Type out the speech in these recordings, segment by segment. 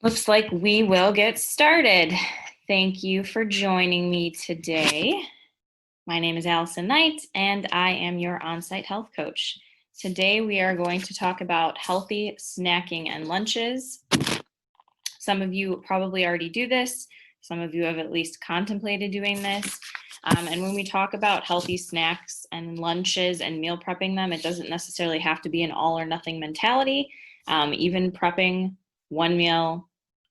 Looks like we will get started. Thank you for joining me today. My name is Allison Knight, and I am your on-site health coach. Today, we are going to talk about healthy snacking and lunches. Some of you probably already do this. Some of you have at least contemplated doing this. And when we talk about healthy snacks and lunches and meal prepping them, it doesn't necessarily have to be an all or nothing mentality. Even prepping one meal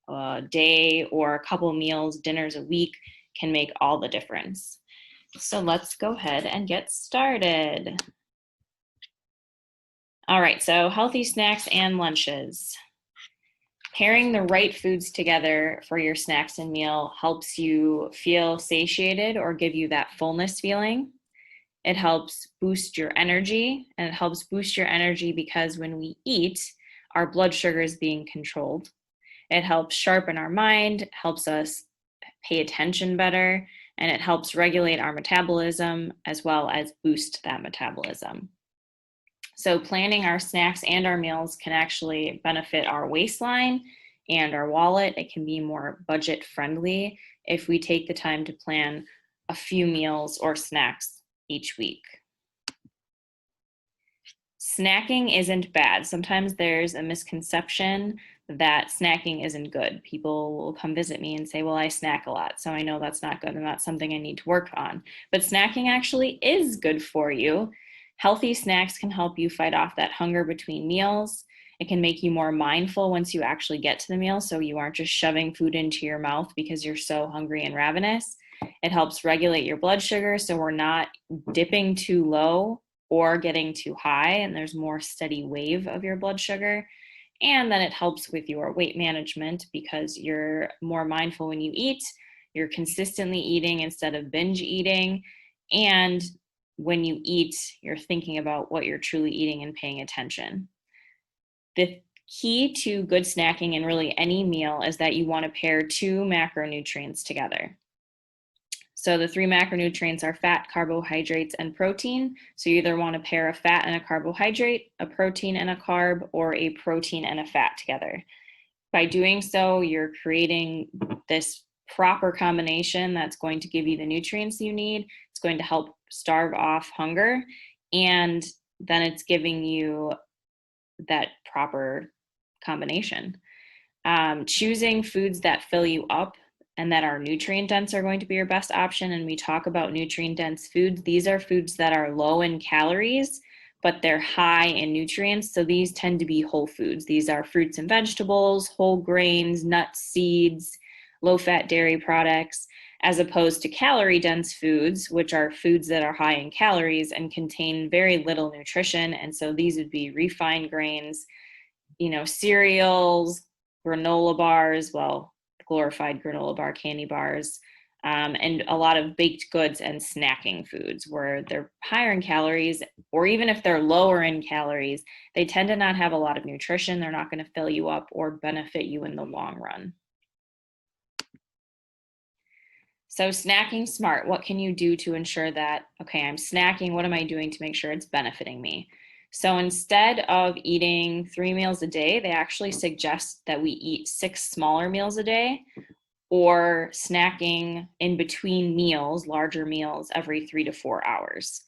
a day or a couple meals, dinners a week can make all the difference. So let's go ahead and get started. All right, so healthy snacks and lunches. Pairing the right foods together for your snacks and meal helps you feel satiated or give you that fullness feeling. It helps boost your energy, and it helps boost your energy because when we eat, our blood sugar is being controlled. It helps sharpen our mind, helps us pay attention better, and it helps regulate our metabolism as well as boost that metabolism. So planning our snacks and our meals can actually benefit our waistline and our wallet. It can be more budget friendly if we take the time to plan a few meals or snacks each week. Snacking isn't bad. Sometimes there's a misconception that snacking isn't good. People will come visit me and say, well, I snack a lot, so I know that's not good and that's something I need to work on. But snacking actually is good for you. Healthy snacks can help you fight off that hunger between meals. It can make you more mindful once you actually get to the meal, so you aren't just shoving food into your mouth because you're so hungry and ravenous. It helps regulate your blood sugar, so we're not dipping too low or getting too high, and there's more steady wave of your blood sugar. And then it helps with your weight management because you're more mindful when you eat, you're consistently eating instead of binge eating, and when you eat, you're thinking about what you're truly eating and paying attention. The key to good snacking in really any meal is that you want to pair two macronutrients together. So the three macronutrients are fat, carbohydrates, and protein. So you either want to pair a fat and a carbohydrate, a protein and a carb, or a protein and a fat together. By doing so, you're creating this proper combination that's going to give you the nutrients you need. It's going to help starve off hunger, and then it's giving you that proper combination. Choosing foods that fill you up and that are nutrient dense are going to be your best option. And we talk about nutrient dense foods. These are foods that are low in calories, but they're high in nutrients. So these tend to be whole foods. These are fruits and vegetables, whole grains, nuts, seeds, low fat dairy products, as opposed to calorie dense foods, which are foods that are high in calories and contain very little nutrition. And so these would be refined grains, cereals, granola bars, glorified granola bar candy bars, and a lot of baked goods and snacking foods where they're higher in calories, or even if they're lower in calories, they tend to not have a lot of nutrition. They're not going to fill you up or benefit you in the long run. So snacking smart, what can you do to ensure that, okay, I'm snacking, what am I doing to make sure it's benefiting me? So instead of eating 3 meals a day, they actually suggest that we eat 6 smaller meals a day, or snacking in between meals, larger meals, every 3 to 4 hours.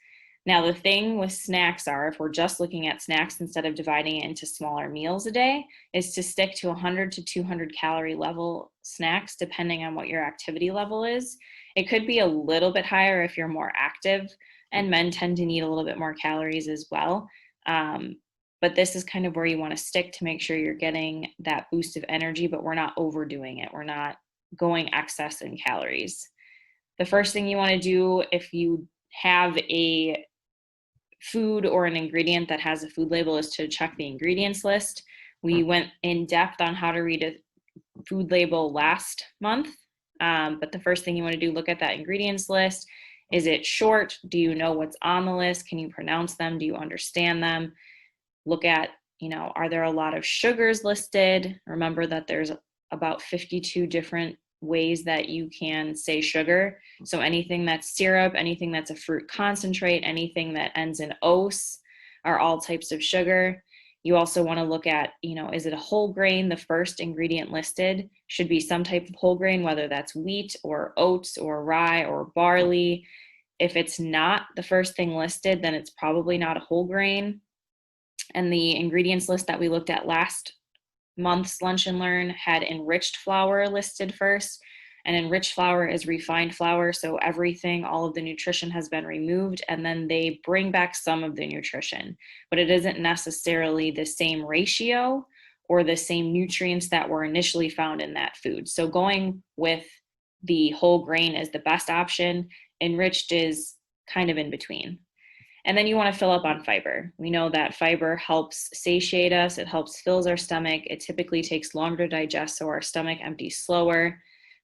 Now, the thing with snacks are, if we're just looking at snacks instead of dividing it into smaller meals a day, is to stick to 100 to 200 calorie level snacks, depending on what your activity level is. It could be a little bit higher if you're more active, and men tend to need a little bit more calories as well. But this is kind of where you want to stick to make sure you're getting that boost of energy, but we're not overdoing it. We're not going excess in calories. The first thing you want to do if you have a food or an ingredient that has a food label is to check the ingredients list. We went in depth on how to read a food label last month, but the first thing you want to do, look at that ingredients list. Is it short? Do you know what's on the list? Can you pronounce them? Do you understand them? Look at, are there a lot of sugars listed? Remember that there's about 52 different ways that you can say sugar. So anything that's syrup, anything that's a fruit concentrate, anything that ends in ose are all types of sugar. You also want to look at, is it a whole grain? The first ingredient listed should be some type of whole grain, whether that's wheat or oats or rye or barley. If it's not the first thing listed, then it's probably not a whole grain. And the ingredients list that we looked at last month's Lunch and Learn had enriched flour listed first. And enriched flour is refined flour, so everything, all of the nutrition has been removed, and then they bring back some of the nutrition, but it isn't necessarily the same ratio or the same nutrients that were initially found in that food. So going with the whole grain is the best option. Enriched is kind of in between. And then you want to fill up on fiber. We know that fiber helps satiate us. It helps fills our stomach. It typically takes longer to digest, so our stomach empties slower.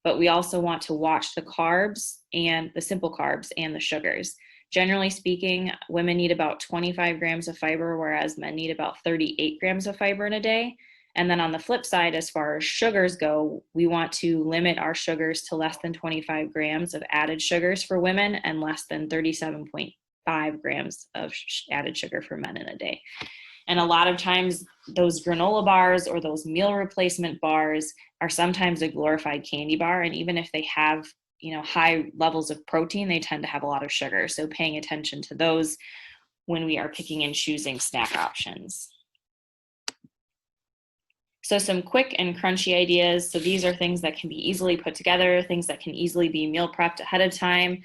But we also want to watch the carbs and the simple carbs and the sugars. Generally speaking, women need about 25 grams of fiber, whereas men need about 38 grams of fiber in a day. And then on the flip side, as far as sugars go, we want to limit our sugars to less than 25 grams of added sugars for women and less than 37.5 grams of added sugar for men in a day. And a lot of times those granola bars or those meal replacement bars are sometimes a glorified candy bar. And even if they have, high levels of protein, they tend to have a lot of sugar. So paying attention to those when we are picking and choosing snack options. So some quick and crunchy ideas. So these are things that can be easily put together, things that can easily be meal prepped ahead of time.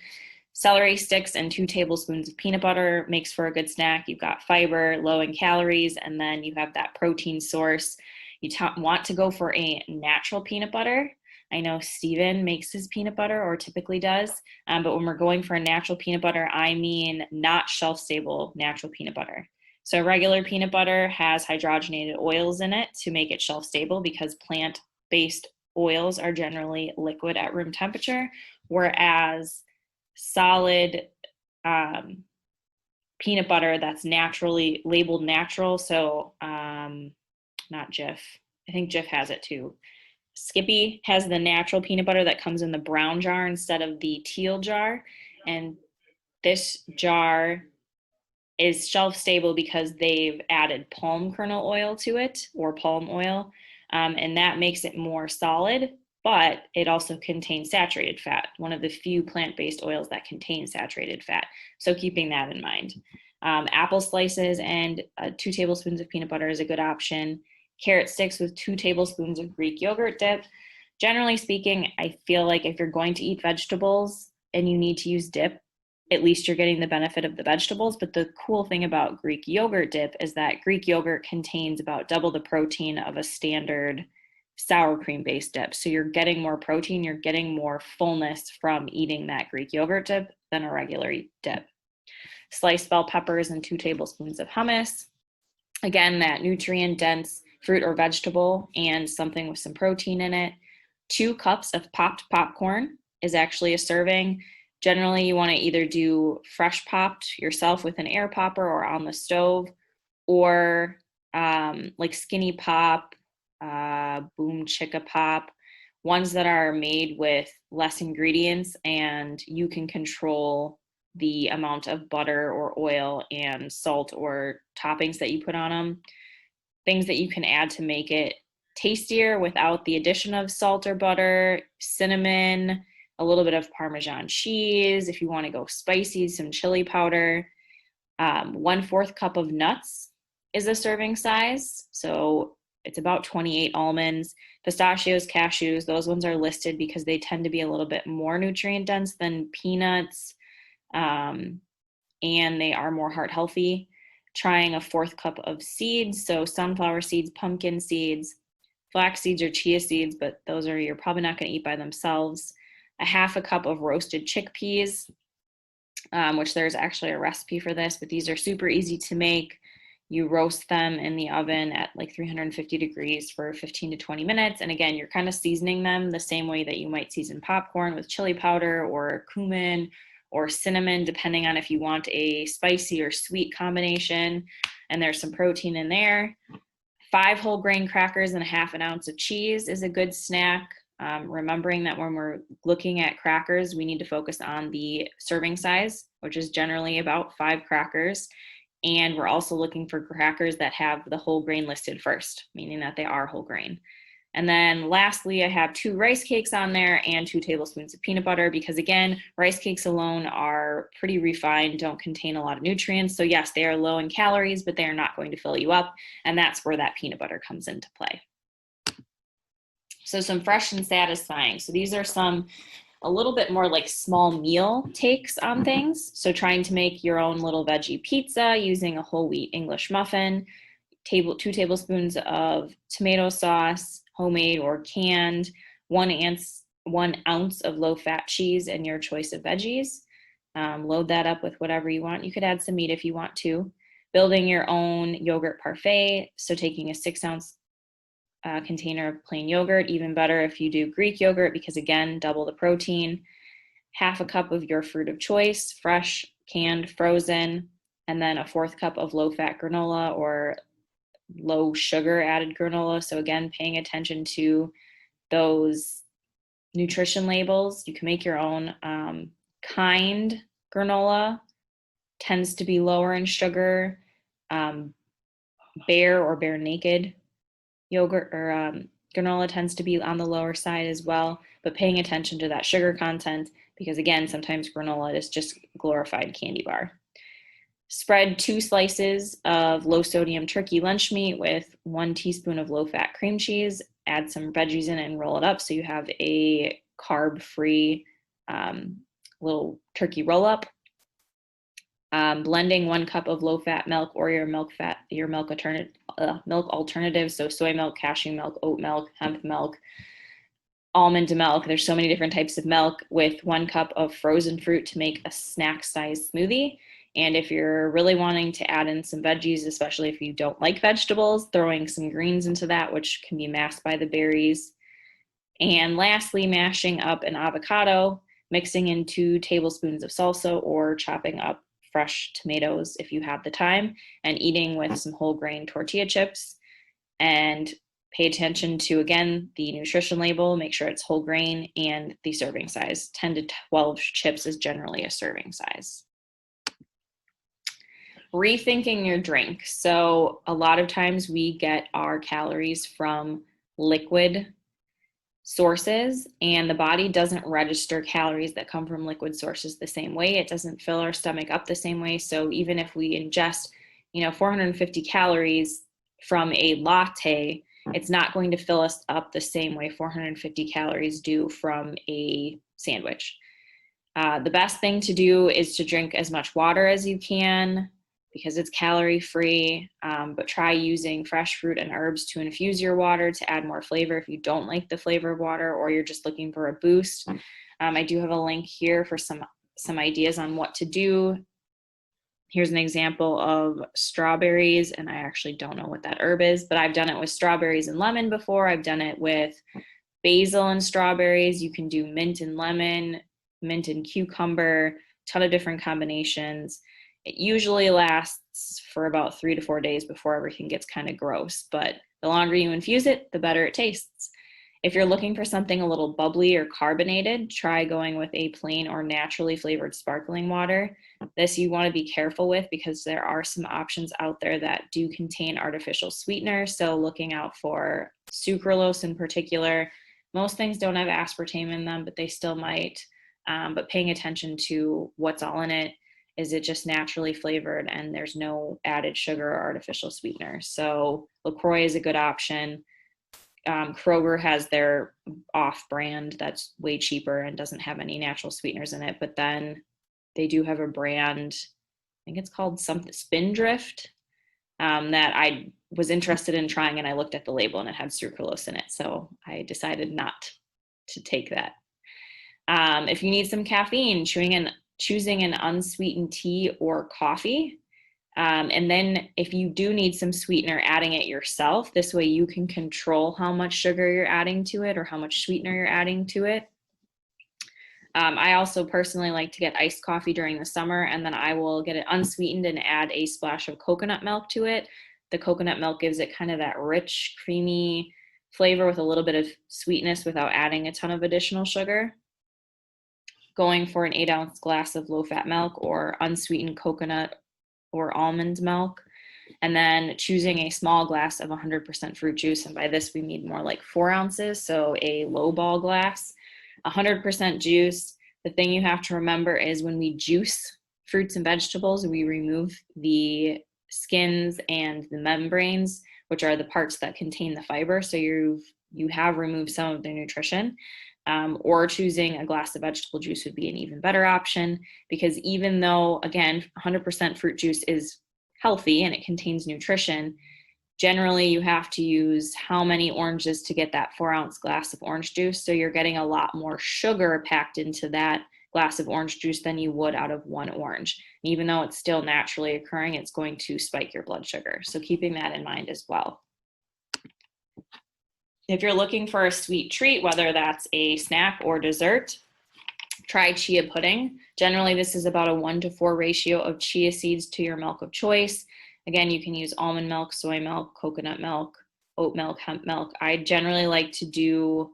Celery sticks and 2 tablespoons of peanut butter makes for a good snack. You've got fiber, low in calories, and then you have that protein source. You want to go for a natural peanut butter. I know Steven makes his peanut butter, or typically does, but when we're going for a natural peanut butter, I mean not shelf-stable natural peanut butter. So regular peanut butter has hydrogenated oils in it to make it shelf-stable, because plant-based oils are generally liquid at room temperature, whereas solid peanut butter that's naturally labeled natural, so not Jif, I think Jif has it too. Skippy has the natural peanut butter that comes in the brown jar instead of the teal jar, and this jar is shelf stable because they've added palm kernel oil to it, or palm oil, and that makes it more solid, but it also contains saturated fat, one of the few plant-based oils that contain saturated fat. So keeping that in mind. Apple slices and 2 tablespoons of peanut butter is a good option. Carrot sticks with 2 tablespoons of Greek yogurt dip. Generally speaking, I feel like if you're going to eat vegetables and you need to use dip, at least you're getting the benefit of the vegetables. But the cool thing about Greek yogurt dip is that Greek yogurt contains about double the protein of a standard sour cream based dip. So you're getting more protein, you're getting more fullness from eating that Greek yogurt dip than a regular dip. Sliced bell peppers and 2 tablespoons of hummus. Again, that nutrient dense fruit or vegetable and something with some protein in it. 2 cups of popped popcorn is actually a serving. Generally, you want to either do fresh popped yourself with an air popper or on the stove, or like Skinny Pop, Boom Chicka Pop, ones that are made with less ingredients and you can control the amount of butter or oil and salt or toppings that you put on them. Things that you can add to make it tastier without the addition of salt or butter: cinnamon, a little bit of Parmesan cheese. If you want to go spicy, some chili powder. 1/4 cup of nuts is a serving size. So it's about 28 almonds. Pistachios, cashews, those ones are listed because they tend to be a little bit more nutrient dense than peanuts, and they are more heart healthy. Trying a 1/4 cup of seeds, so sunflower seeds, pumpkin seeds, flax seeds or chia seeds, but those you're probably not going to eat by themselves. 1/2 cup of roasted chickpeas, which there's actually a recipe for this, but these are super easy to make. You roast them in the oven at like 350 degrees for 15 to 20 minutes. And again, you're kind of seasoning them the same way that you might season popcorn, with chili powder or cumin or cinnamon, depending on if you want a spicy or sweet combination. And there's some protein in there. 5 whole grain crackers and 1/2 ounce of cheese is a good snack. Remembering that when we're looking at crackers, we need to focus on the serving size, which is generally about 5 crackers. And we're also looking for crackers that have the whole grain listed first, meaning that they are whole grain. And then lastly, I have 2 rice cakes on there and 2 tablespoons of peanut butter because, again, rice cakes alone are pretty refined, don't contain a lot of nutrients. So yes, they are low in calories, but they are not going to fill you up. And that's where that peanut butter comes into play. So some fresh and satisfying. So these are some a little bit more like small meal takes on things. So trying to make your own little veggie pizza using a whole wheat English muffin, 2 tablespoons of tomato sauce, homemade or canned, 1 ounce of low-fat cheese and your choice of veggies. Load that up with whatever you want. You could add some meat if you want to. Building your own yogurt parfait. So taking a 6-ounce container of plain yogurt, even better if you do Greek yogurt because, again, double the protein. Half a cup of your fruit of choice, fresh, canned, frozen, and then a 1/4 cup of low-fat granola or low sugar added granola. So again, paying attention to those nutrition labels. You can make your own. Kind granola tends to be lower in sugar. Bare or bare naked yogurt or granola tends to be on the lower side as well, but paying attention to that sugar content because, again, sometimes granola is just glorified candy bar. Spread 2 slices of low sodium turkey lunch meat with 1 teaspoon of low fat cream cheese. Add some veggies in it and roll it up so you have a carb-free little turkey roll up. Blending 1 cup of low fat milk or your milk alternative. So soy milk, cashew milk, oat milk, hemp milk, almond milk. There's so many different types of milk with 1 cup of frozen fruit to make a snack size smoothie. And if you're really wanting to add in some veggies, especially if you don't like vegetables, throwing some greens into that, which can be masked by the berries. And lastly, mashing up an avocado, mixing in 2 tablespoons of salsa or chopping up fresh tomatoes if you have the time, and eating with some whole grain tortilla chips. And pay attention to, again, the nutrition label, make sure it's whole grain, and the serving size. 10 to 12 chips is generally a serving size. Rethinking your drink. So a lot of times we get our calories from liquid sources, and the body doesn't register calories that come from liquid sources the same way. It doesn't fill our stomach up the same way. So even if we ingest, 450 calories from a latte, it's not going to fill us up the same way 450 calories do from a sandwich. The best thing to do is to drink as much water as you can because it's calorie free, but try using fresh fruit and herbs to infuse your water to add more flavor if you don't like the flavor of water or you're just looking for a boost. I do have a link here for some ideas on what to do. Here's an example of strawberries, and I actually don't know what that herb is, but I've done it with strawberries and lemon before. I've done it with basil and strawberries. You can do mint and lemon, mint and cucumber, ton of different combinations. It usually lasts for about 3 to 4 days before everything gets kind of gross, but the longer you infuse it, the better it tastes. If you're looking for something a little bubbly or carbonated, try going with a plain or naturally flavored sparkling water. This you want to be careful with because there are some options out there that do contain artificial sweeteners, so looking out for sucralose in particular. Most things don't have aspartame in them, but they still might. But paying attention to what's all in it. Is it just naturally flavored and there's no added sugar or artificial sweetener? So LaCroix is a good option. Kroger has their off-brand that's way cheaper and doesn't have any natural sweeteners in it, but then they do have a brand, I think it's called something Spindrift, that I was interested in trying, and I looked at the label and it had sucralose in it, so I decided not to take that. If you need some caffeine, choosing an unsweetened tea or coffee. And then if you do need some sweetener, adding it yourself. This way you can control how much sugar you're adding to it or how much sweetener you're adding to it. I also personally like to get iced coffee during the summer, and then I will get it unsweetened and add a splash of coconut milk to it. The coconut milk gives it kind of that rich, creamy flavor with a little bit of sweetness without adding a ton of additional sugar. Going for an 8-ounce glass of low-fat milk or unsweetened coconut or almond milk. And then choosing a small glass of 100% fruit juice. And by this, we need more like 4 ounces. So a low ball glass, 100% juice. The thing you have to remember is when we juice fruits and vegetables, we remove the skins and the membranes, which are the parts that contain the fiber. So you have removed some of their nutrition. Or choosing a glass of vegetable juice would be an even better option, because even though, again, 100% fruit juice is healthy and it contains nutrition, generally you have to use how many oranges to get that 4-ounce glass of orange juice. So you're getting a lot more sugar packed into that glass of orange juice than you would out of 1 orange. And even though it's still naturally occurring, it's going to spike your blood sugar. So keeping that in mind as well. If you're looking for a sweet treat, whether that's a snack or dessert, try chia pudding. Generally, this is about a 1-to-4 ratio of chia seeds to your milk of choice. Again, you can use almond milk, soy milk, coconut milk, oat milk, hemp milk. I generally like to do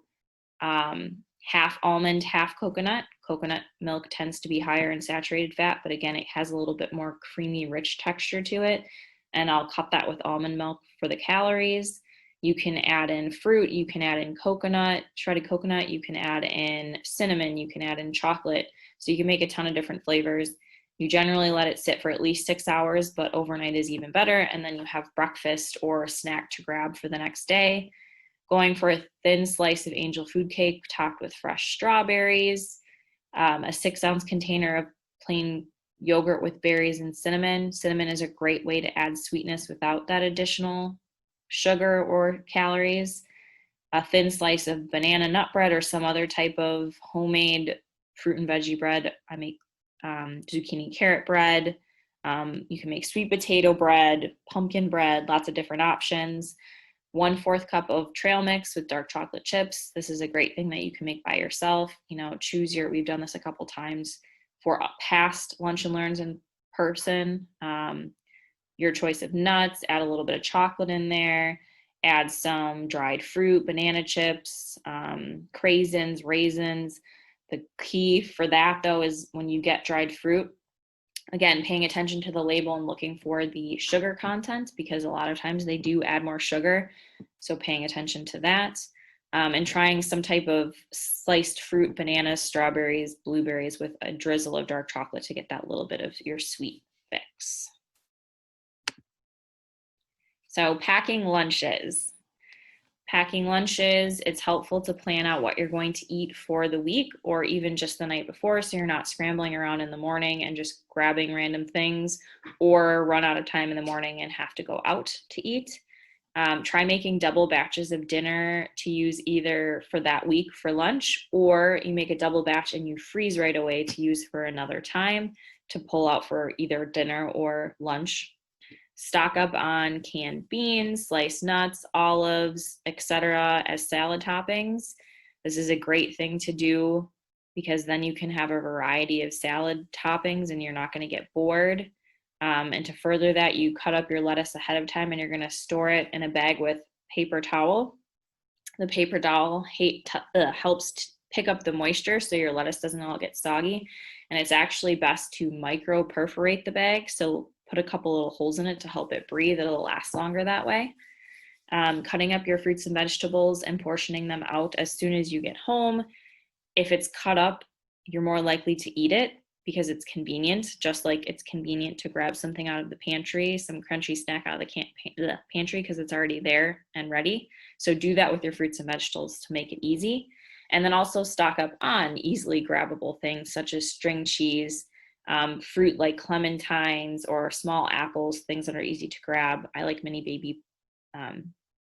half almond, half coconut. Coconut milk tends to be higher in saturated fat, but again, it has a little bit more creamy, rich texture to it. And I'll cut that with almond milk for the calories. You can add in fruit, you can add in coconut, shredded coconut, you can add in cinnamon, you can add in chocolate. So you can make a ton of different flavors. You generally let it sit for at least 6 hours, but overnight is even better. And then you have breakfast or a snack to grab for the next day. Going for a thin slice of angel food cake topped with fresh strawberries, a 6-ounce container of plain yogurt with berries and cinnamon. Cinnamon is a great way to add sweetness without that additional sugar or calories. A thin slice of banana nut bread or some other type of homemade fruit and veggie bread. I make zucchini carrot bread. You can make sweet potato bread, pumpkin bread, lots of different options. 1/4 cup of trail mix with dark chocolate chips. This is a great thing that you can make by yourself. We've done this a couple times for past lunch and learns in person. Your choice of nuts, add a little bit of chocolate in there, add some dried fruit, banana chips, craisins, raisins. The key for that though is when you get dried fruit, again, paying attention to the label and looking for the sugar content, because a lot of times they do add more sugar. So paying attention to that, and trying some type of sliced fruit, bananas, strawberries, blueberries with a drizzle of dark chocolate to get that little bit of your sweet fix. So packing lunches. It's helpful to plan out what you're going to eat for the week or even just the night before, so you're not scrambling around in the morning and just grabbing random things or run out of time in the morning and have to go out to eat. Try making double batches of dinner to use either for that week for lunch, or you make a double batch and you freeze right away to use for another time to pull out for either dinner or lunch. Stock up on canned beans, sliced nuts, olives, etc. as salad toppings. This is a great thing to do because then you can have a variety of salad toppings and you're not going to get bored. And to further that, you cut up your lettuce ahead of time and you're going to store it in a bag with paper towel. The paper towel helps pick up the moisture so your lettuce doesn't all get soggy. And it's actually best to micro perforate the bag. So put a couple little holes in it to help it breathe. It'll last longer that way. Cutting up your fruits and vegetables and portioning them out as soon as you get home. If it's cut up, you're more likely to eat it because it's convenient, just like it's convenient to grab something out of the pantry, some crunchy snack out of the pantry because it's already there and ready. So do that with your fruits and vegetables to make it easy. And then also stock up on easily grabbable things such as string cheese, fruit like clementines or small apples, things that are easy to grab. I like mini baby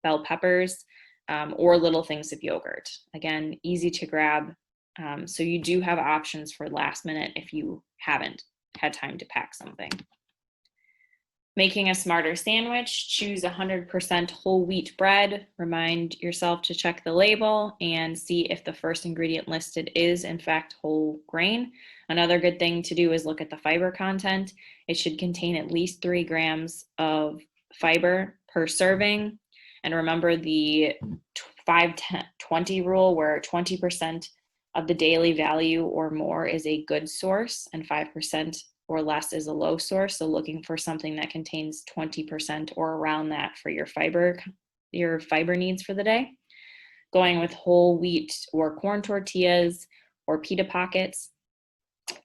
bell peppers, or little things of yogurt. Again, easy to grab. So you do have options for last minute if you haven't had time to pack something. Making a smarter sandwich, choose 100% whole wheat bread. Remind yourself to check the label and see if the first ingredient listed is in fact whole grain. Another good thing to do is look at the fiber content. It should contain at least 3 grams of fiber per serving. And remember the 5-10-20 rule, where 20% of the daily value or more is a good source and 5% or less is a low source. So looking for something that contains 20% or around that for your fiber needs for the day. Going with whole wheat or corn tortillas or pita pockets,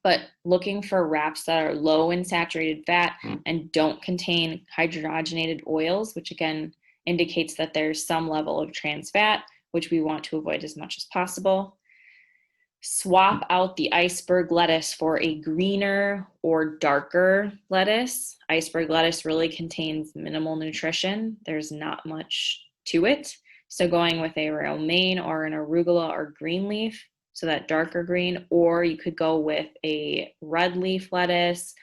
but looking for wraps that are low in saturated fat and don't contain hydrogenated oils, which again indicates that there's some level of trans fat, which we want to avoid as much as possible. Swap out the iceberg lettuce for a greener or darker lettuce. Iceberg lettuce really contains minimal nutrition. There's not much to it. So going with a romaine or an arugula or green leaf, so that darker green, or you could go with a red leaf lettuce,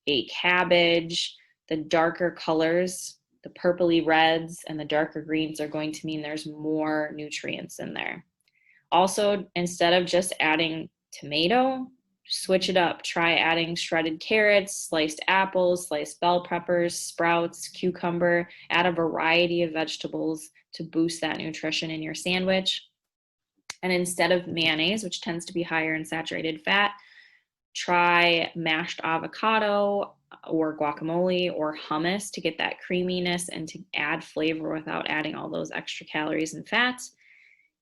a cabbage. The darker colors, the purpley reds and the darker greens, are going to mean there's more nutrients in there. Also, instead of just adding tomato, switch it up. Try adding shredded carrots, sliced apples, sliced bell peppers, sprouts, cucumber. Add a variety of vegetables to boost that nutrition in your sandwich. And instead of mayonnaise, which tends to be higher in saturated fat, try mashed avocado or guacamole or hummus to get that creaminess and to add flavor without adding all those extra calories and fats.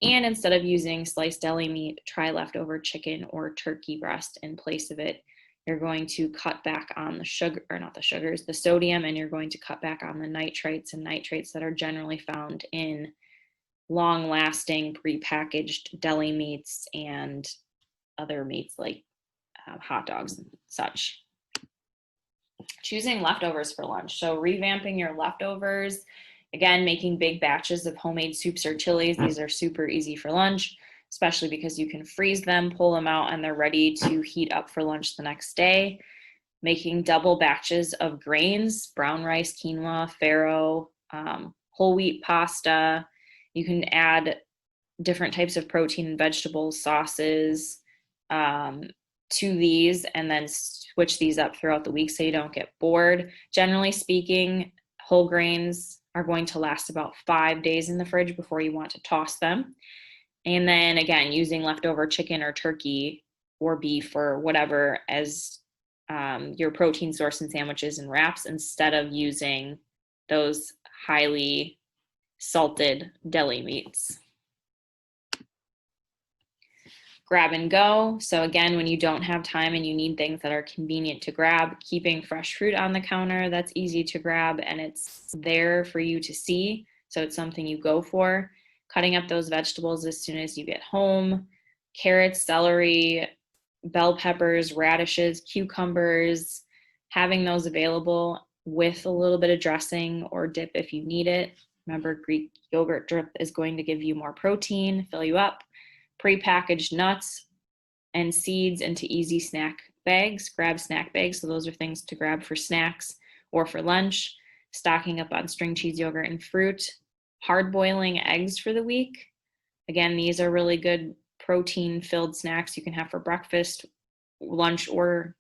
And instead of using sliced deli meat, try leftover chicken or turkey breast in place of it. You're going to cut back on the sugar, or not the sugars, the sodium, and you're going to cut back on the nitrates and nitrates that are generally found in long-lasting prepackaged deli meats and other meats like hot dogs and such. Choosing leftovers for lunch. So revamping your leftovers. Again, making big batches of homemade soups or chilies. These are super easy for lunch, especially because you can freeze them, pull them out, and they're ready to heat up for lunch the next day. Making double batches of grains, brown rice, quinoa, farro, whole wheat pasta. You can add different types of protein and vegetables, sauces to these, and then switch these up throughout the week so you don't get bored. Generally speaking, whole grains are going to last about 5 days in the fridge before you want to toss them. And then again, using leftover chicken or turkey or beef or whatever as your protein source in sandwiches and wraps, instead of using those highly salted deli meats. Grab and go. So again, when you don't have time and you need things that are convenient to grab, keeping fresh fruit on the counter that's easy to grab and it's there for you to see. So it's something you go for. Cutting up those vegetables as soon as you get home. Carrots, celery, bell peppers, radishes, cucumbers, having those available with a little bit of dressing or dip if you need it. Remember, Greek yogurt drip is going to give you more protein, fill you up. Pre-packaged nuts and seeds into easy snack bags. Grab snack bags. So those are things to grab for snacks or for lunch. Stocking up on string cheese, yogurt, and fruit. Hard boiling eggs for the week. Again, these are really good protein-filled snacks you can have for breakfast, lunch, or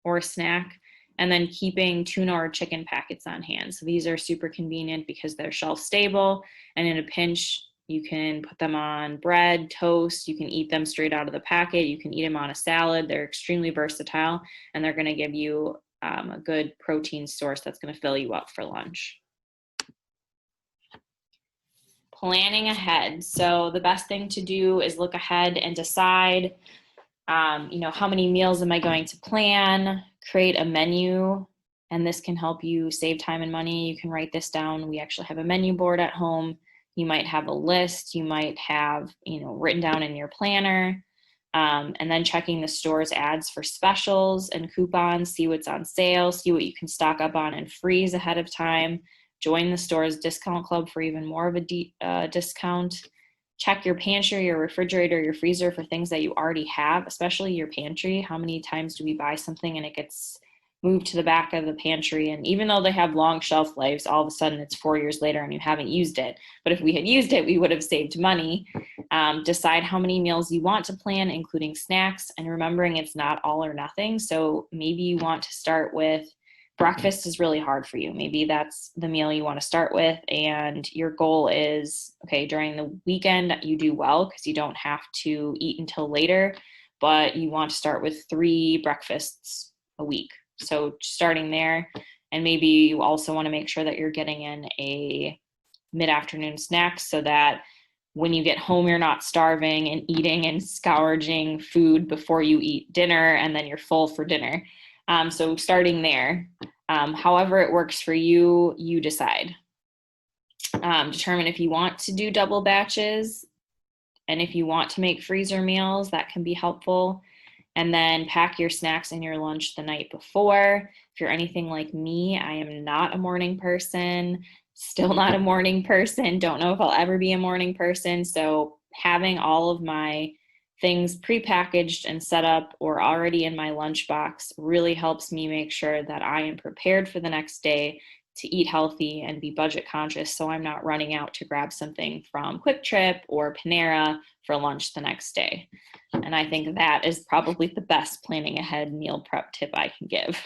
a snack. And then keeping tuna or chicken packets on hand. So these are super convenient because they're shelf stable, and in a pinch, you can put them on bread, toast. You can eat them straight out of the packet. You can eat them on a salad. They're extremely versatile, and they're going to give you a good protein source that's going to fill you up for lunch. Planning ahead. So the best thing to do is look ahead and decide, how many meals am I going to plan? Create a menu, and this can help you save time and money. You can write this down. We actually have a menu board at home. You might have a list, you might have, written down in your planner, and then checking the store's ads for specials and coupons, see what's on sale, see what you can stock up on and freeze ahead of time. Join the store's discount club for even more of a discount. Check your pantry, your refrigerator, your freezer for things that you already have, especially your pantry. How many times do we buy something and it gets moved to the back of the pantry, and even though they have long shelf lives, all of a sudden it's 4 years later and you haven't used it. But if we had used it, we would have saved money. Decide how many meals you want to plan, including snacks, and remembering it's not all or nothing. So maybe you want to start with breakfast is really hard for you. Maybe that's the meal you want to start with, and your goal is, okay, during the weekend you do well because you don't have to eat until later, but you want to start with 3 breakfasts a week. So starting there, and maybe you also want to make sure that you're getting in a mid-afternoon snack so that when you get home, you're not starving and eating and scourging food before you eat dinner, and then you're full for dinner. So starting there, however it works for you, you decide. Determine if you want to do double batches, and if you want to make freezer meals, that can be helpful. And then pack your snacks and your lunch the night before. If you're anything like me, I am not a morning person, still not a morning person, don't know if I'll ever be a morning person. So having all of my things prepackaged and set up or already in my lunchbox really helps me make sure that I am prepared for the next day to eat healthy and be budget conscious, so I'm not running out to grab something from Quick Trip or Panera for lunch the next day. And I think that is probably the best planning ahead meal prep tip I can give.